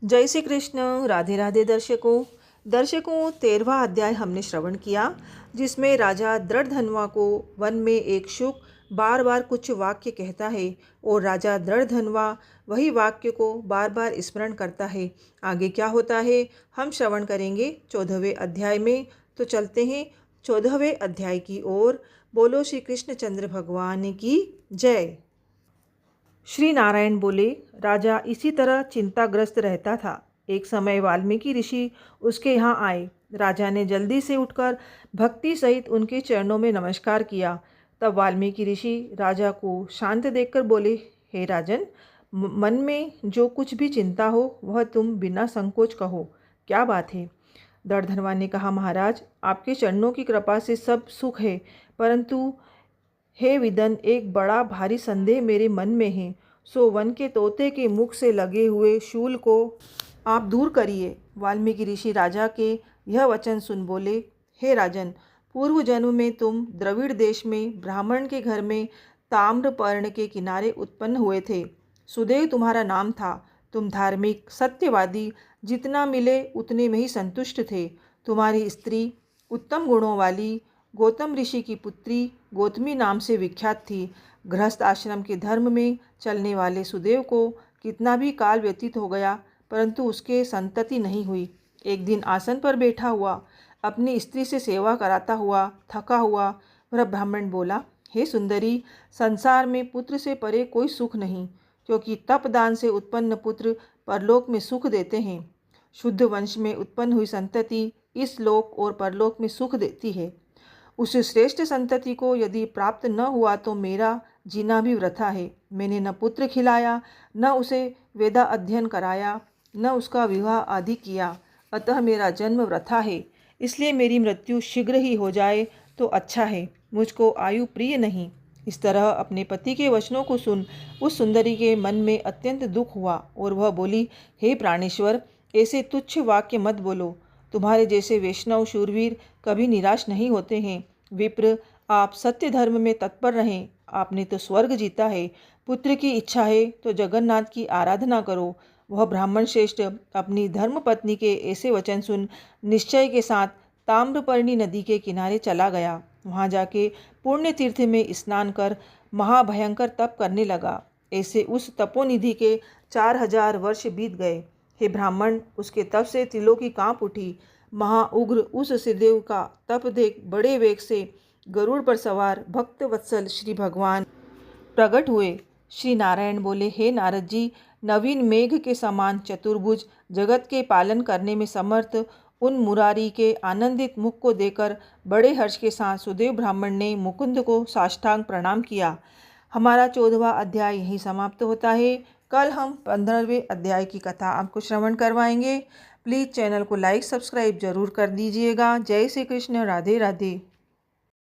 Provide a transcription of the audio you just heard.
जय श्री कृष्ण। राधे राधे दर्शकों। 13वां अध्याय हमने श्रवण किया, जिसमें राजा दृढ़धनवा को वन में एक शुक बार बार कुछ वाक्य कहता है और राजा दृढ़धनवा वही वाक्य को बार बार स्मरण करता है। आगे क्या होता है हम श्रवण करेंगे 14वें अध्याय में। तो चलते हैं 14वें अध्याय की ओर। बोलो श्री कृष्णचंद्र भगवान की जय। श्री नारायण बोले, राजा इसी तरह चिंताग्रस्त रहता था। एक समय वाल्मीकि ऋषि उसके यहाँ आए। राजा ने जल्दी से उठकर भक्ति सहित उनके चरणों में नमस्कार किया। तब वाल्मीकि ऋषि राजा को शांत देखकर बोले, हे राजन, मन में जो कुछ भी चिंता हो वह तुम बिना संकोच कहो, क्या बात है। दर्धनवा ने कहा, महाराज, आपके चरणों की कृपा से सब सुख है, परंतु हे विदन, एक बड़ा भारी संदेह मेरे मन में है। सो वन के तोते के मुख से लगे हुए शूल को आप दूर करिए। वाल्मीकि ऋषि राजा के यह वचन सुन बोले, हे राजन, पूर्व जन्म में तुम द्रविड़ देश में ब्राह्मण के घर में ताम्रपर्ण के किनारे उत्पन्न हुए थे। सुदेव तुम्हारा नाम था। तुम धार्मिक, सत्यवादी, जितना मिले उतने में ही संतुष्ट थे। तुम्हारी स्त्री उत्तम गुणों वाली गौतम ऋषि की पुत्री गौतमी नाम से विख्यात थी। गृहस्थ आश्रम के धर्म में चलने वाले सुदेव को कितना भी काल व्यतीत हो गया, परंतु उसके संतति नहीं हुई। एक दिन आसन पर बैठा हुआ अपनी स्त्री से सेवा कराता हुआ थका हुआ वह ब्राह्मण बोला, हे सुंदरी, संसार में पुत्र से परे कोई सुख नहीं, क्योंकि तपदान से उत्पन्न पुत्र परलोक में सुख देते हैं। शुद्ध वंश में उत्पन्न हुई संतति इस लोक और परलोक में सुख देती है। उस श्रेष्ठ संतति को यदि प्राप्त न हुआ तो मेरा जीना भी वृथा है। मैंने न पुत्र खिलाया, न उसे वेदा अध्ययन कराया, न उसका विवाह आदि किया, अतः मेरा जन्म वृथा है। इसलिए मेरी मृत्यु शीघ्र ही हो जाए तो अच्छा है। मुझको आयु प्रिय नहीं। इस तरह अपने पति के वचनों को सुन उस सुंदरी के मन में अत्यंत दुख हुआ और वह बोली, हे प्राणेश्वर, ऐसे तुच्छ वाक्य मत बोलो। तुम्हारे जैसे वैष्णव शूरवीर कभी निराश नहीं होते हैं। विप्र, आप सत्य धर्म में तत्पर रहें। आपने तो स्वर्ग जीता है। पुत्र की इच्छा है तो जगन्नाथ की आराधना करो। वह ब्राह्मण श्रेष्ठ अपनी धर्म पत्नी के ऐसे वचन सुन निश्चय के साथ ताम्रपर्णी नदी के किनारे चला गया। वहाँ जाके पुण्य तीर्थ में स्नान कर महाभयंकर तप करने लगा। ऐसे उस तपोनिधि के 4000 वर्ष बीत गए। हे ब्राह्मण, उसके तप से त्रिलोकी कांप उठी। महाउग्र उस सिद्धदेव का तप देख बड़े वेग से गरुड़ पर सवार भक्त वत्सल श्री भगवान प्रकट हुए। श्री नारायण बोले, हे नारद जी, नवीन मेघ के समान चतुर्भुज, जगत के पालन करने में समर्थ उन मुरारी के आनंदित मुख को देखकर बड़े हर्ष के साथ सुदेव ब्राह्मण ने मुकुंद को साष्टांग प्रणाम किया। हमारा 14वां अध्याय यहीं समाप्त होता है। कल हम 15वें अध्याय की कथा आपको श्रवण करवाएंगे। प्लीज़ चैनल को लाइक सब्सक्राइब जरूर कर दीजिएगा। जय श्री कृष्ण। राधे राधे।